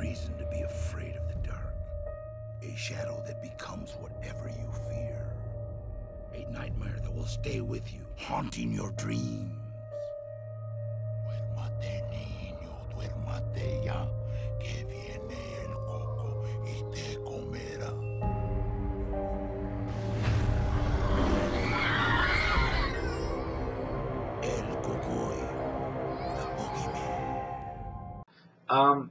reason to be afraid of the dark. A shadow that becomes whatever you fear. A nightmare that will stay with you, haunting your dreams. Duérmate, niño, duérmate ya, que viene el coco y te comerá. El Cucuy, the Boogeyman.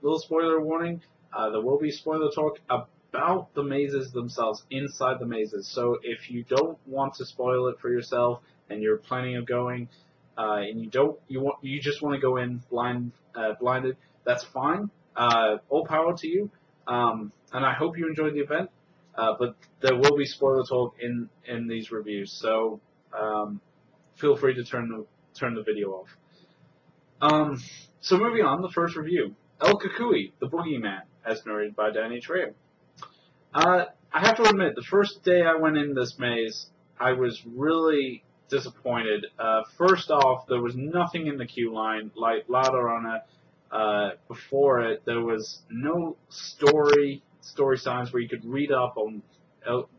Little spoiler warning, there will be spoiler talk about the mazes themselves, inside the mazes. So if you don't want to spoil it for yourself and you're planning of going, and you just want to go in blinded, that's fine. All power to you. And I hope you enjoyed the event. But there will be spoiler talk in these reviews, so feel free to turn the video off. So moving on, the first review, El Cucuy, the Boogeyman, as narrated by Danny Trejo. I have to admit, the first day I went in this maze, I was really disappointed. First off, there was nothing in the queue line like La Llorona. Before it, there was no story signs where you could read up on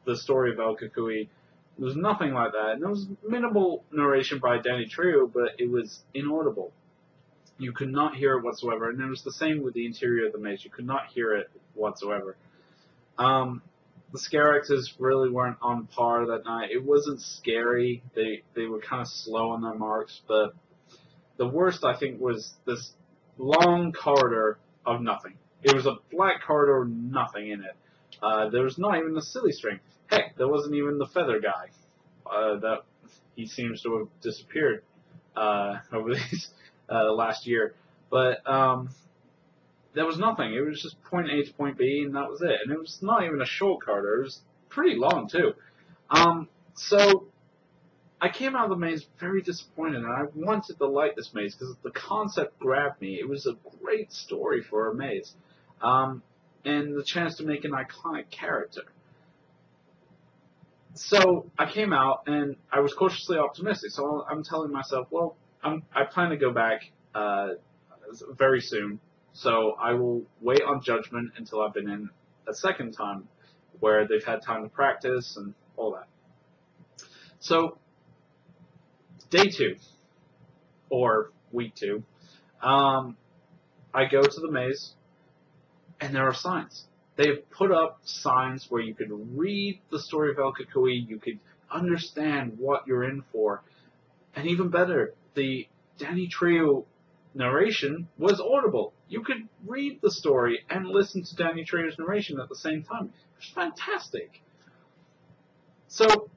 the story of El Cucuy. There was nothing like that. And there was minimal narration by Danny Trejo, but it was inaudible. You could not hear it whatsoever, and it was the same with the interior of the maze. You could not hear it whatsoever. The scare actors really weren't on par that night. It wasn't scary. They were kind of slow on their marks, but the worst, I think, was this long corridor of nothing. It was a black corridor with nothing in it. There was not even the silly string. Heck, there wasn't even the feather guy. That he seems to have disappeared over these last year. But there was nothing. It was just point A to point B, and that was it. And it was not even a short corridor. It was pretty long, too. So I came out of the maze very disappointed, and I wanted to like this maze because the concept grabbed me. It was a great story for a maze, and the chance to make an iconic character. So I came out, and I was cautiously optimistic. So I'm telling myself, well, I plan to go back very soon. So I will wait on judgment until I've been in a second time, where they've had time to practice and all that. So day 2, or week 2, I go to the maze, and there are signs. They have put up signs where you could read the story of El Cucuy, you could understand what you're in for, and even better, the Danny Trejo narration was audible. You could read the story and listen to Danny Trejo's narration at the same time. It was fantastic. So,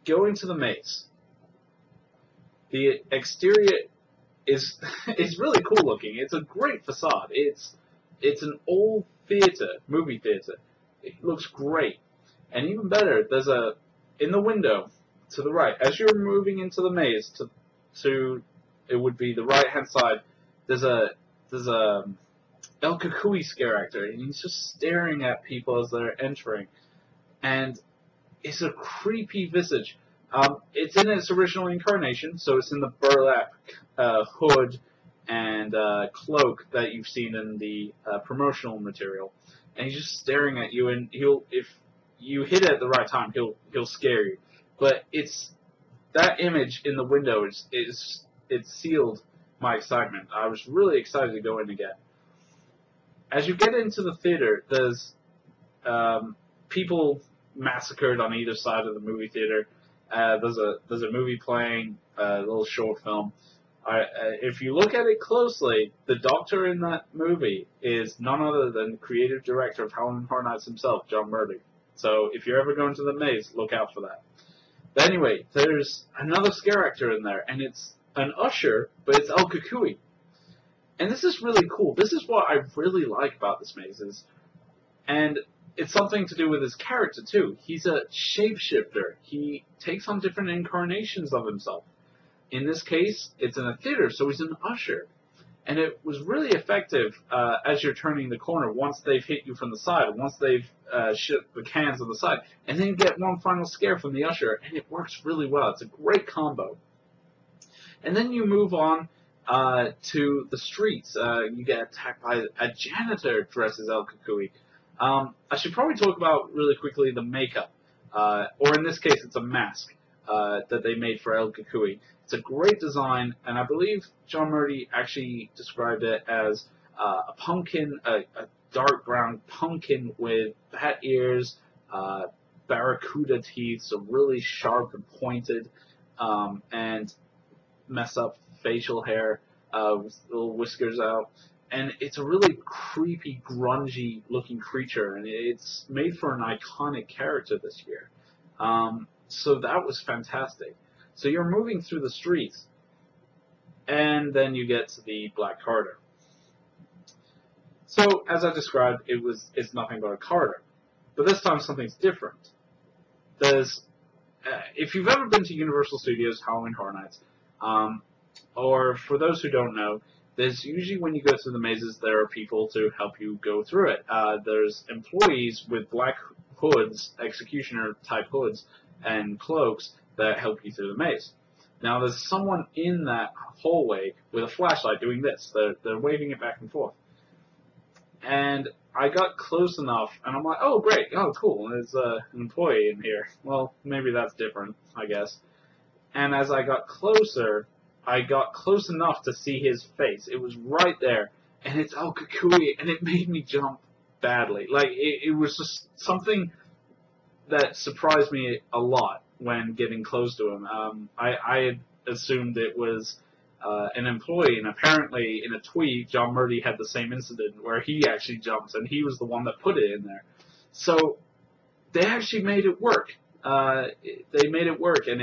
going to the maze. The exterior is really cool looking. It's a great facade. It's an old movie theater. It looks great. And even better, there's in the window to the right, as you're moving into the maze to it would be the right hand side, there's a El Cucuy scare actor, and he's just staring at people as they're entering. And it's a creepy visage. It's in its original incarnation, so it's in the burlap hood and cloak that you've seen in the promotional material, and he's just staring at you. And if you hit it at the right time, he'll scare you. But it's that image in the window it sealed my excitement. I was really excited to go in again. As you get into the theater, there's people massacred on either side of the movie theater. There's a movie playing, a little short film. If you look at it closely, the doctor in that movie is none other than the creative director of Halloween Horror Nights himself, John Murdy. So if you're ever going to the maze, look out for that. But anyway, there's another scare actor in there, and it's an usher, but it's El Cucuy. And this is really cool. This is what I really like about this maze. And it's something to do with his character, too. He's a shapeshifter. He takes on different incarnations of himself. In this case, it's in a theater, so he's an usher. And it was really effective as you're turning the corner, once they've hit you from the side, once they've shipped the cans on the side. And then you get one final scare from the usher, and it works really well. It's a great combo. And then you move on to the streets. You get attacked by a janitor dressed as El Cucuy. I should probably talk about really quickly the makeup, or in this case, it's a mask that they made for El Cucuy. It's a great design, and I believe John Murdy actually described it as a pumpkin, a dark brown pumpkin with bat ears, barracuda teeth, so really sharp and pointed, and mess up facial hair with little whiskers out. And it's a really creepy, grungy looking creature, and it's made for an iconic character this year. So that was fantastic. So you're moving through the streets, and then you get to the Black Corridor. So, as I described, it's nothing but a corridor. But this time something's different. There's, if you've ever been to Universal Studios Halloween Horror Nights, or for those who don't know, there's usually when you go through the mazes, there are people to help you go through it. There's employees with black hoods, executioner-type hoods, and cloaks that help you through the maze. Now, there's someone in that hallway with a flashlight doing this. They're waving it back and forth. And I got close enough, and I'm like, oh, great, oh, cool, there's an employee in here. Well, maybe that's different, I guess. And as I got closer, I got close enough to see his face. It was right there, and it's El Cucuy, and it made me jump badly. Like, it was just something that surprised me a lot when getting close to him. I had assumed it was an employee, and apparently in a tweet, John Murdy had the same incident where he actually jumps, and he was the one that put it in there. So they actually made it work. They made it work, and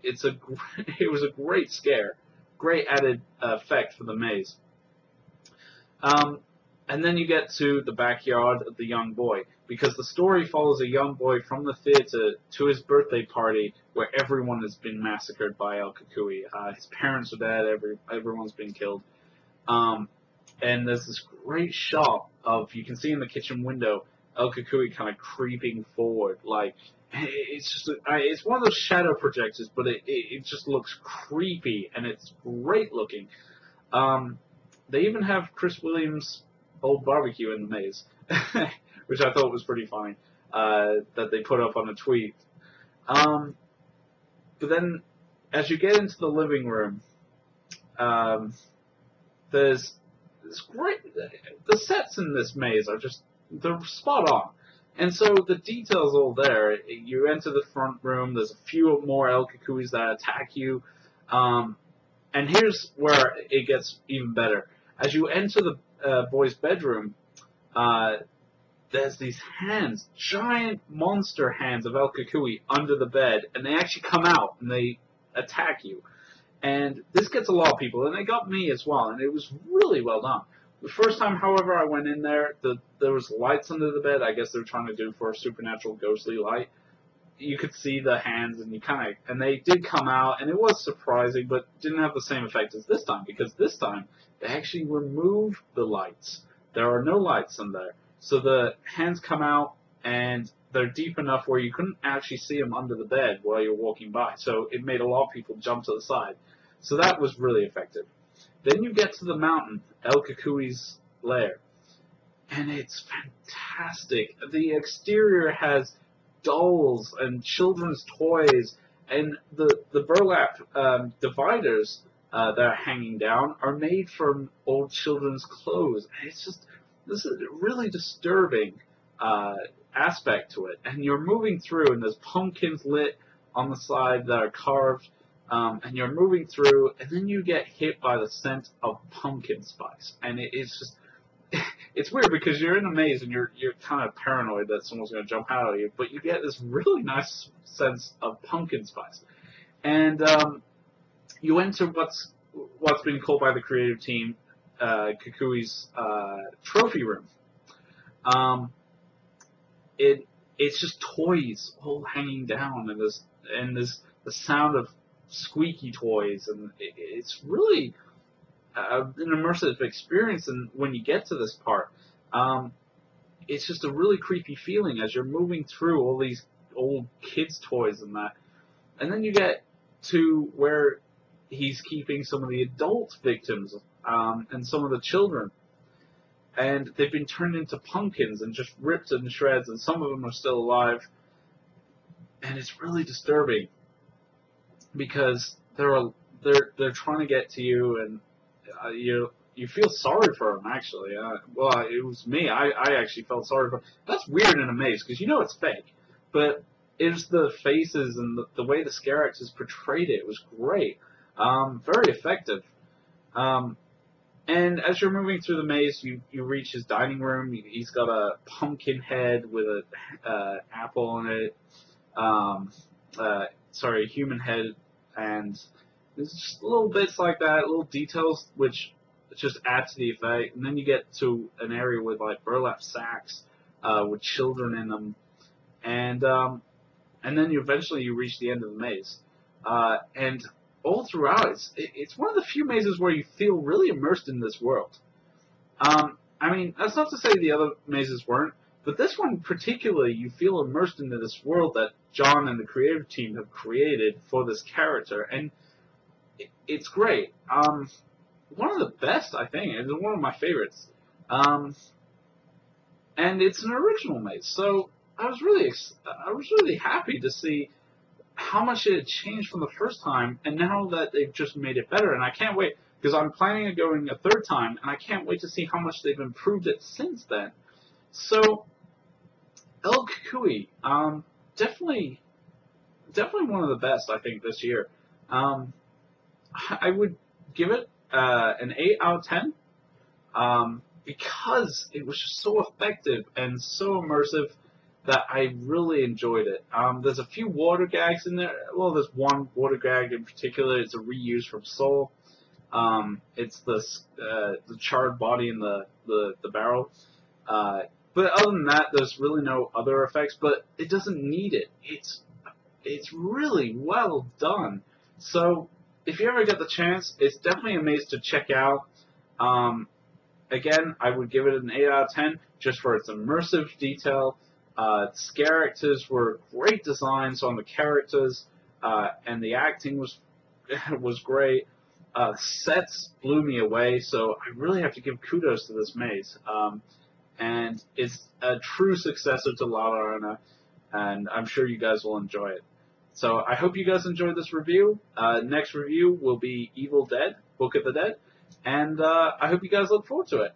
it was a great scare, great added effect for the maze. And then you get to the backyard of the young boy, because the story follows a young boy from the theater to his birthday party where everyone has been massacred by El Cucuy. His parents are dead, everyone's been killed. And there's this great shot of, you can see in the kitchen window, El Cucuy kind of creeping forward. Like, it's just, it's one of those shadow projectors, but it just looks creepy, and it's great looking. They even have Chris Williams' old barbecue in the maze, which I thought was pretty funny, that they put up on a tweet. But then, as you get into the living room, there's this great, the sets in this maze are just, they're spot on. And so the detail's all there. You enter the front room, there's a few more El Cucuys that attack you, and here's where it gets even better. As you enter the boy's bedroom, there's these hands, giant monster hands of El Cucuy under the bed, and they actually come out and they attack you. And this gets a lot of people, and it got me as well, and it was really well done. The first time, however, I went in there, there was lights under the bed. I guess they were trying to do for a supernatural ghostly light. You could see the hands, and they did come out, and it was surprising, but didn't have the same effect as this time, because this time they actually removed the lights. There are no lights in there. So the hands come out, and they're deep enough where you couldn't actually see them under the bed while you're walking by. So it made a lot of people jump to the side. So that was really effective. Then you get to the mountain, El Cucuy's lair, and it's fantastic. The exterior has dolls and children's toys, and the burlap dividers that are hanging down are made from old children's clothes. And it's just, this is a really disturbing aspect to it. And you're moving through, and there's pumpkins lit on the side that are carved, and you're moving through, and then you get hit by the scent of pumpkin spice. And it's just, it's weird because you're in a maze and you're kind of paranoid that someone's going to jump out at you, but you get this really nice sense of pumpkin spice. And you enter what's been called by the creative team Cucuy's trophy room. It's just toys all hanging down, and there's the sound of squeaky toys, and it's really an immersive experience. And when you get to this part, it's just a really creepy feeling as you're moving through all these old kids' toys and that. And then you get to where he's keeping some of the adult victims and some of the children. And they've been turned into pumpkins and just ripped in shreds, and some of them are still alive. And it's really disturbing because they're trying to get to you, and you feel sorry for them, actually. Well, it was me. I actually felt sorry for them. That's weird in a maze, because you know it's fake. But it's the faces and the way the scare actors portrayed it was great. Very effective. And as you're moving through the maze, you reach his dining room. He's got a pumpkin head with a apple on it. Sorry, a human head. And there's just little bits like that, little details which just add to the effect. And then you get to an area with like burlap sacks with children in them, and then eventually you reach the end of the maze. And all throughout, it's one of the few mazes where you feel really immersed in this world. I mean, that's not to say the other mazes weren't, but this one particularly, you feel immersed into this world that John and the creative team have created for this character, and it's great. One of the best, I think. It's one of my favorites. And it's an original maze, so I was really happy to see how much it had changed from the first time, and now that they've just made it better. And I can't wait, because I'm planning on going a third time, and I can't wait to see how much they've improved it since then. So, El Cucuy, definitely one of the best, I think, this year. I would give it an 8 out of 10 because it was just so effective and so immersive that I really enjoyed it. There's a few water gags in there. Well, there's one water gag in particular. It's a reuse from Soul. It's the charred body in the barrel. But other than that, there's really no other effects. But it doesn't need it. It's really well done. So if you ever get the chance, it's definitely a maze to check out. Again, I would give it an 8 out of 10 just for its immersive detail. Scare actors were great designs on the characters, and the acting was great. Sets blew me away, so I really have to give kudos to this maze. And it's a true successor to La Llorona, and I'm sure you guys will enjoy it. So I hope you guys enjoyed this review. Next review will be Evil Dead, Book of the Dead, and I hope you guys look forward to it.